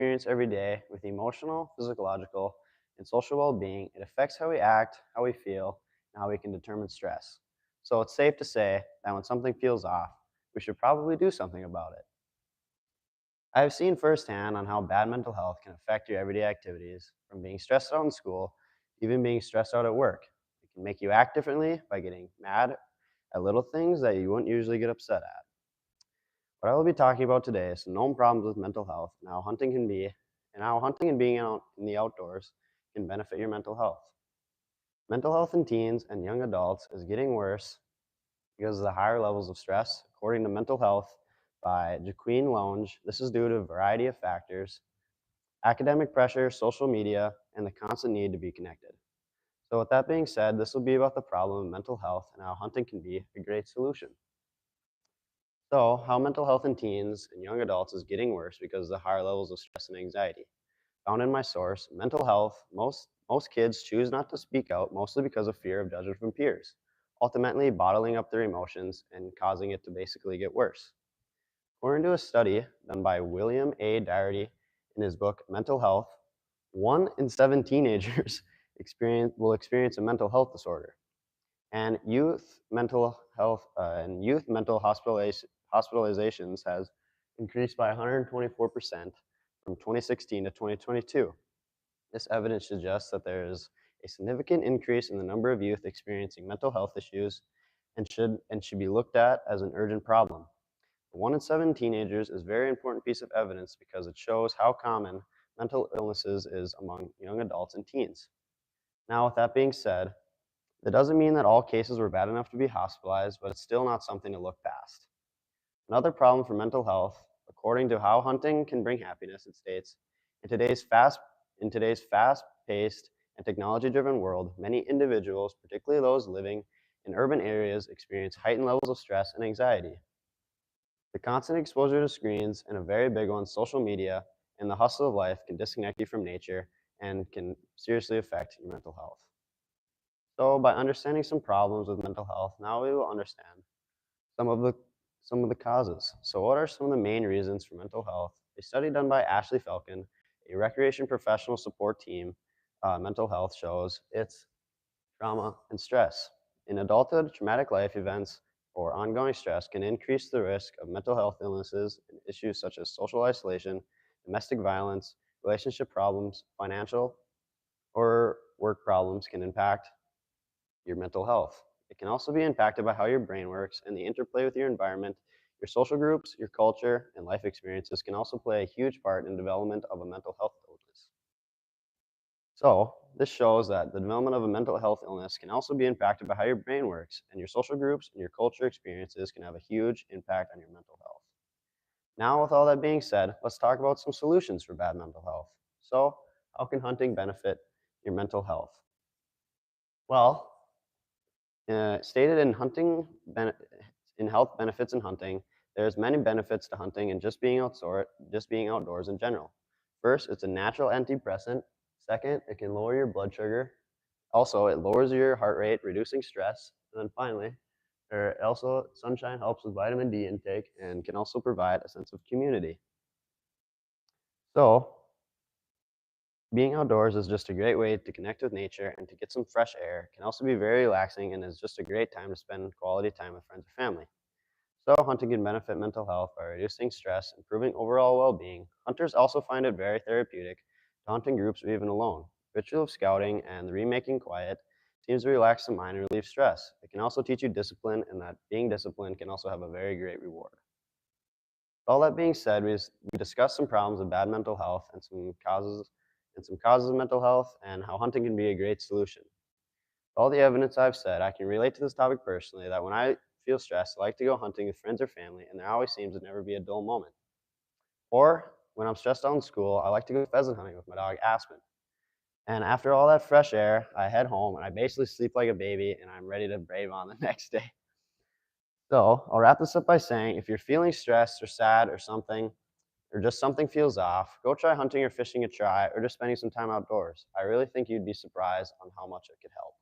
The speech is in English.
experience every day with emotional, physiological, and social well-being, it affects how we act, how we feel, and how we can determine stress. So it's safe to say that when something feels off, we should probably do something about it. I have seen firsthand on how bad mental health can affect your everyday activities, from being stressed out in school, even being stressed out at work. It can make you act differently by getting mad at little things that you wouldn't usually get upset at. What I will be talking about today is some known problems with mental health and how hunting and being out in the outdoors can benefit your mental health. Mental health in teens and young adults is getting worse because of the higher levels of stress, according to Mental Health by Jaqueen Longe. This is due to a variety of factors: academic pressure, social media, and the constant need to be connected. So with that being said, this will be about the problem of mental health and how hunting can be a great solution. So, how mental health in teens and young adults is getting worse because of the higher levels of stress and anxiety. Found in my source, mental health, most kids choose not to speak out mostly because of fear of judgment from peers, ultimately bottling up their emotions and causing it to basically get worse. According to a study done by William A. Doherty in his book Mental Health, 1 in 7 teenagers will experience a mental health disorder, and youth mental hospitalizations has increased by 124% from 2016 to 2022. This evidence suggests that there is a significant increase in the number of youth experiencing mental health issues and should be looked at as an urgent problem. The 1 in 7 teenagers is a very important piece of evidence because it shows how common mental illnesses is among young adults and teens. Now, with that being said, that doesn't mean that all cases were bad enough to be hospitalized, but it's still not something to look past. Another problem for mental health, according to How Hunting Can Bring Happiness, it states, in today's fast-paced and technology-driven world, many individuals, particularly those living in urban areas, experience heightened levels of stress and anxiety. The constant exposure to screens, and a very big one, social media, and the hustle of life can disconnect you from nature and can seriously affect your mental health. So by understanding some problems with mental health, now we will understand some of the some of the causes. So what are some of the main reasons for mental health? A study done by Ashley Falcon, a recreation professional support team, mental health shows it's trauma and stress. In adulthood, traumatic life events or ongoing stress can increase the risk of mental health illnesses and issues such as social isolation, domestic violence, relationship problems, financial or work problems can impact your mental health. It can also be impacted by how your brain works and the interplay with your environment. Your social groups, your culture, and life experiences can also play a huge part in the development of a mental health illness. So, this shows that the development of a mental health illness can also be impacted by how your brain works, and your social groups and your culture experiences can have a huge impact on your mental health. Now, with all that being said, let's talk about some solutions for bad mental health. So, how can hunting benefit your mental health? Well, stated in in health benefits in hunting, there's many benefits to hunting and just being outdoors in general. First, it's a natural antidepressant. Second, it can lower your blood sugar. Also, it lowers your heart rate, reducing stress. And then finally, sunshine helps with vitamin D intake and can also provide a sense of community. So, being outdoors is just a great way to connect with nature and to get some fresh air. It can also be very relaxing and is just a great time to spend quality time with friends or family. So hunting can benefit mental health by reducing stress, improving overall well-being. Hunters also find it very therapeutic to hunt in groups or even alone. Ritual of scouting and the remaking quiet seems to relax the mind and relieve stress. It can also teach you discipline, and that being disciplined can also have a very great reward. All that being said, we discussed some problems of bad mental health and some causes of mental health and how hunting can be a great solution. All the evidence I've said, I can relate to this topic personally that when I feel stressed, I like to go hunting with friends or family, and there always seems to never be a dull moment. Or when I'm stressed out in school, I like to go pheasant hunting with my dog Aspen. And after all that fresh air, I head home and I basically sleep like a baby and I'm ready to brave on the next day. So I'll wrap this up by saying if you're feeling stressed or sad or something, or just something feels off, go try hunting or fishing a try, or just spending some time outdoors. I really think you'd be surprised on how much it could help.